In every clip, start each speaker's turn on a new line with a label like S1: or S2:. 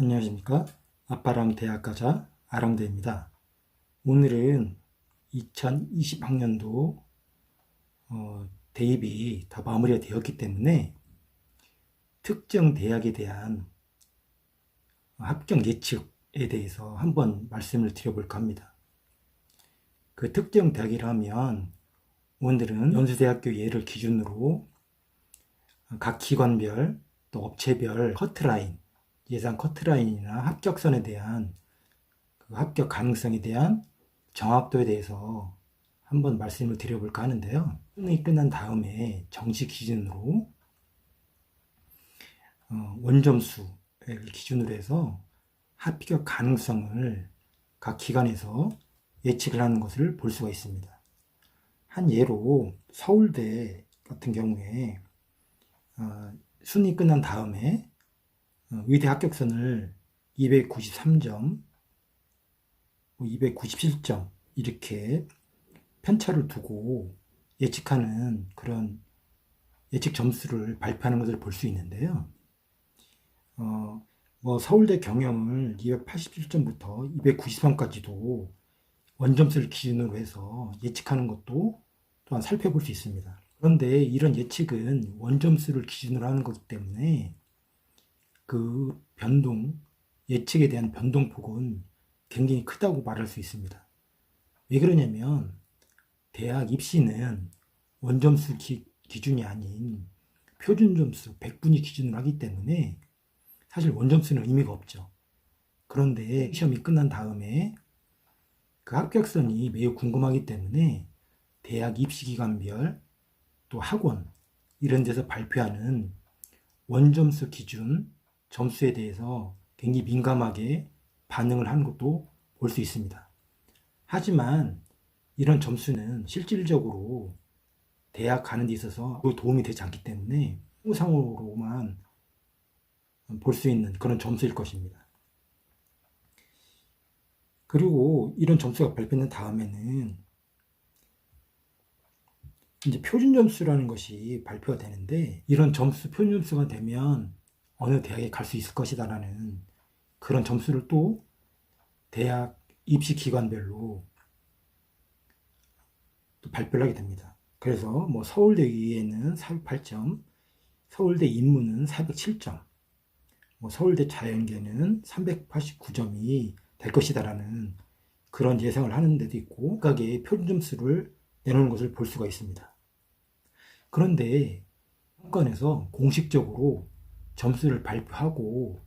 S1: 안녕하십니까? 아빠랑 대학 가자 아랑대입니다. 오늘은 2020학년도 대입이 다 마무리가 되었기 때문에 특정 대학에 대한 합격 예측에 대해서 한번 말씀을 드려볼까 합니다. 그 특정 대학이라면 오늘은 연수대학교 예를 기준으로 각 기관별 또 업체별 커트라인, 예상 커트라인이나 합격선에 대한 그 합격 가능성에 대한 정확도에 대해서 한번 말씀을 드려볼까 하는데요. 수능이 끝난 다음에 정시 기준으로 원점수를 기준으로 해서 합격 가능성을 각 기관에서 예측을 하는 것을 볼 수가 있습니다. 한 예로 서울대 같은 경우에 수능이 끝난 다음에 의대 합격선을 293점, 297점 이렇게 편차를 두고 예측하는 그런 예측 점수를 발표하는 것을 볼 수 있는데요. 서울대 경영을 287점부터 293까지도 원점수를 기준으로 해서 예측하는 것도 또한 살펴볼 수 있습니다. 그런데 이런 예측은 원점수를 기준으로 하는 것이기 때문에 그 변동, 예측에 대한 변동폭은 굉장히 크다고 말할 수 있습니다. 왜 그러냐면 대학 입시는 원점수 기준이 아닌 표준점수 100분위 기준으로 하기 때문에 사실 원점수는 의미가 없죠. 그런데 시험이 끝난 다음에 그 합격선이 매우 궁금하기 때문에 대학 입시기관별 또 학원 이런 데서 발표하는 원점수 기준 점수에 대해서 굉장히 민감하게 반응을 하는 것도 볼 수 있습니다. 하지만 이런 점수는 실질적으로 대학 가는 데 있어서 도움이 되지 않기 때문에 통상으로만 볼 수 있는 그런 점수일 것입니다. 그리고 이런 점수가 발표된 다음에는 이제 표준 점수라는 것이 발표가 되는데 이런 점수, 표준 점수가 되면 어느 대학에 갈 수 있을 것이다라는 그런 점수를 또 대학 입시 기관별로 또 발표를 하게 됩니다. 그래서 서울대 의예는 408점, 서울대 인문은 407점, 서울대 자연계는 389점이 될 것이다라는 그런 예상을 하는 데도 있고 각각의 표준 점수를 내놓는 것을 볼 수가 있습니다. 그런데 평가원에서 공식적으로 점수를 발표하고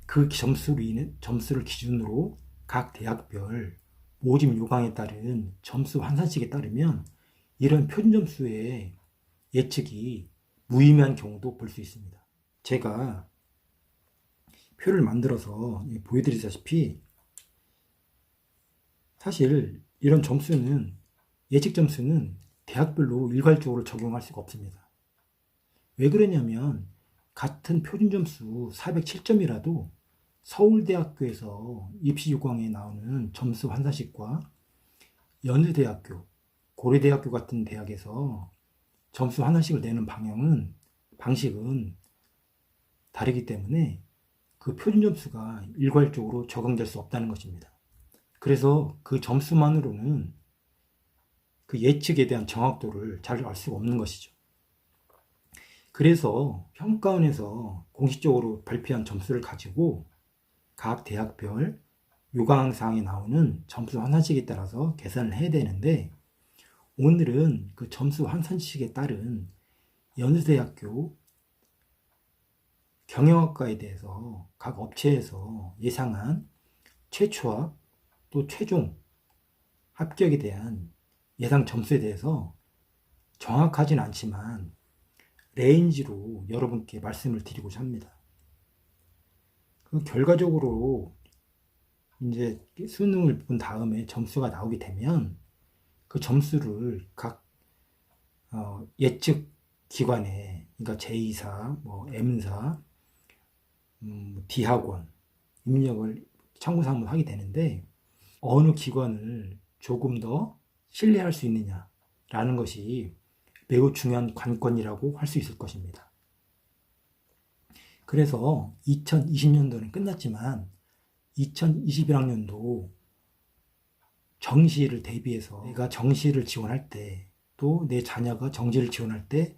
S1: 그 점수를 기준으로 각 대학별 모집 요강에 따른 점수 환산식에 따르면 이런 표준 점수의 예측이 무의미한 경우도 볼 수 있습니다. 제가 표를 만들어서 보여드리다시피 사실 이런 점수는 예측 점수는 대학별로 일괄적으로 적용할 수가 없습니다. 왜 그러냐면 같은 표준 점수 407점이라도 서울대학교에서 입시 요강에 나오는 점수 환산식과 연세대학교, 고려대학교 같은 대학에서 점수 환산식을 내는 방식은 다르기 때문에 그 표준 점수가 일괄적으로 적용될 수 없다는 것입니다. 그래서 그 점수만으로는 그 예측에 대한 정확도를 잘 알 수가 없는 것이죠. 그래서 평가원에서 공식적으로 발표한 점수를 가지고 각 대학별 요강사항에 나오는 점수 환산식에 따라서 계산을 해야 되는데 오늘은 그 점수 환산식에 따른 연세대학교 경영학과에 대해서 각 업체에서 예상한 최초합 또 최종 합격에 대한 예상 점수에 대해서 정확하진 않지만 레인지로 여러분께 말씀을 드리고자 합니다. 결과적으로 이제 수능을 본 다음에 점수가 나오게 되면 그 점수를 각 예측 기관에, 그러니까 제2사, M사, D학원 입력을 참고사항으로 하게 되는데 어느 기관을 조금 더 신뢰할 수 있느냐라는 것이 매우 중요한 관건이라고 할 수 있을 것입니다. 그래서 2020년도는 끝났지만 2021학년도 정시를 대비해서 내가 정시를 지원할 때, 또 내 자녀가 정시를 지원할 때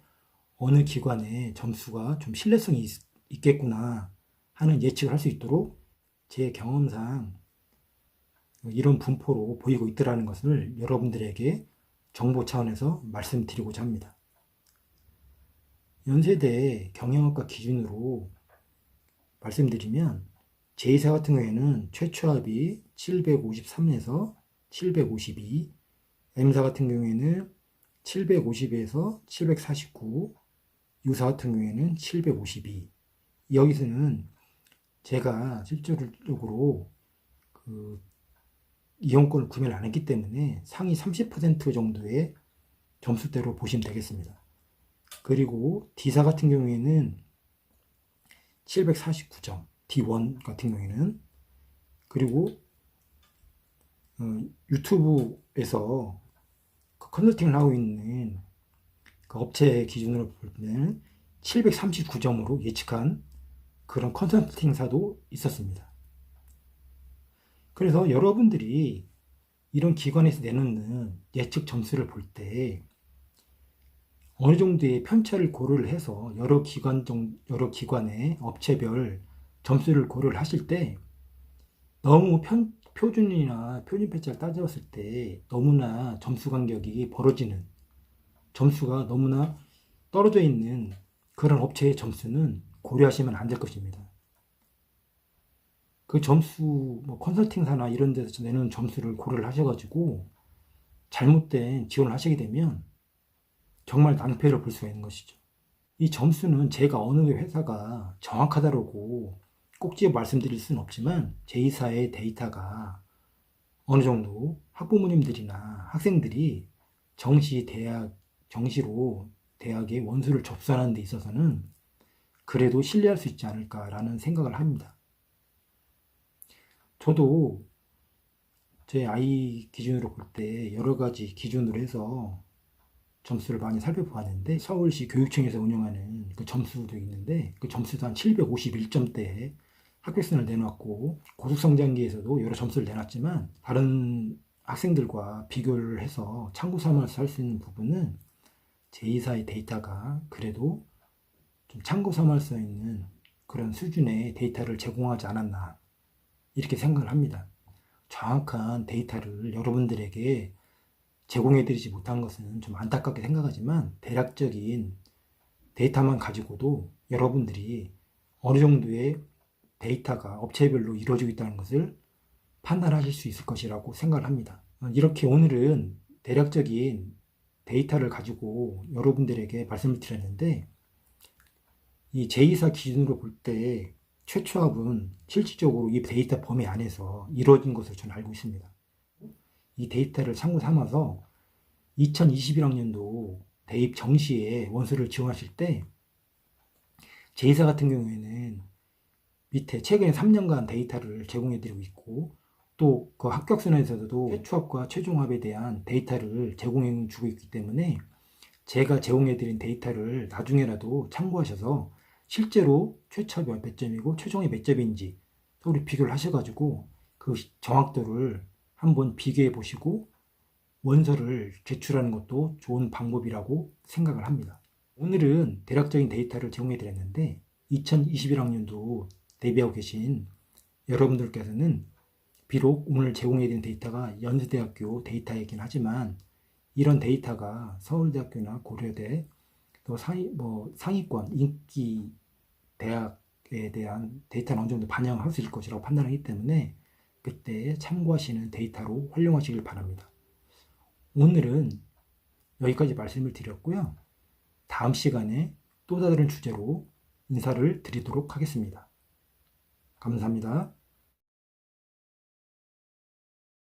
S1: 어느 기관에 점수가 좀 신뢰성이 있겠구나 하는 예측을 할 수 있도록 제 경험상 이런 분포로 보이고 있더라는 것을 여러분들에게 정보 차원에서 말씀드리고자 합니다. 연세대 경영학과 기준으로 말씀드리면 제2사 같은 경우에는 최초합이 753에서 752, M사 같은 경우에는 750에서 749, 유사 같은 경우에는 752. 여기서는 제가 실질적으로 이용권을 구매를 안 했기 때문에 상위 30% 정도의 점수대로 보시면 되겠습니다. 그리고 D사 같은 경우에는 749점, D1 같은 경우에는, 그리고 유튜브에서 컨설팅을 하고 있는 그 업체 기준으로 볼 때는 739점으로 예측한 그런 컨설팅사도 있었습니다. 그래서 여러분들이 이런 기관에서 내놓는 예측 점수를 볼 때 어느 정도의 편차를 고려를 해서 여러 기관의 업체별 점수를 고려를 하실 때 너무 표준이나 표준 편차를 따져봤을 때 너무나 점수 간격이 벌어지는, 점수가 너무나 떨어져 있는 그런 업체의 점수는 고려하시면 안 될 것입니다. 그 점수, 컨설팅사나 이런 데서 내는 점수를 고려를 하셔가지고 잘못된 지원을 하시게 되면 정말 낭패를 볼 수가 있는 것이죠. 이 점수는 제가 어느 회사가 정확하다고 꼭 집어 말씀드릴 수는 없지만 제2사의 데이터가 어느 정도 학부모님들이나 학생들이 정시로 대학에 원서를 접수하는 데 있어서는 그래도 신뢰할 수 있지 않을까라는 생각을 합니다. 저도 제 아이 기준으로 볼 때 여러 가지 기준으로 해서 점수를 많이 살펴보았는데 서울시 교육청에서 운영하는 그 점수도 있는데 그 점수도 한 751점대에 합격선을 내놨고 고속성장기에서도 여러 점수를 내놨지만 다른 학생들과 비교를 해서 참고 삼아서 할 수 있는 부분은 제2사의 데이터가 그래도 좀 참고 삼을 수 있는 그런 수준의 데이터를 제공하지 않았나 이렇게 생각을 합니다. 정확한 데이터를 여러분들에게 제공해드리지 못한 것은 좀 안타깝게 생각하지만 대략적인 데이터만 가지고도 여러분들이 어느 정도의 데이터가 업체별로 이루어지고 있다는 것을 판단하실 수 있을 것이라고 생각을 합니다. 이렇게 오늘은 대략적인 데이터를 가지고 여러분들에게 말씀을 드렸는데 이 제2사 기준으로 볼 때 최초합은 실질적으로 이 데이터 범위 안에서 이루어진 것으로 저는 알고 있습니다. 이 데이터를 참고 삼아서 2021학년도 대입 정시에 원서를 지원하실 때 제2사 같은 경우에는 밑에 최근에 3년간 데이터를 제공해드리고 있고 또 그 합격선에서도 최초합과 최종합에 대한 데이터를 제공해주고 있기 때문에 제가 제공해드린 데이터를 나중에라도 참고하셔서 실제로 최초합이 몇 점이고 최종합이 몇 점인지 서로 비교를 하셔가지고 그 정확도를 한번 비교해 보시고 원서를 제출하는 것도 좋은 방법이라고 생각을 합니다. 오늘은 대략적인 데이터를 제공해 드렸는데 2021학년도 대비하고 계신 여러분들께서는 비록 오늘 제공해 드린 데이터가 연세대학교 데이터이긴 하지만 이런 데이터가 서울대학교나 고려대 또 상위권 인기 대학에 대한 데이터는 어느 정도 반영할 수 있을 것이라고 판단하기 때문에 그때 참고하시는 데이터로 활용하시길 바랍니다. 오늘은 여기까지 말씀을 드렸고요. 다음 시간에 또 다른 주제로 인사를 드리도록 하겠습니다. 감사합니다.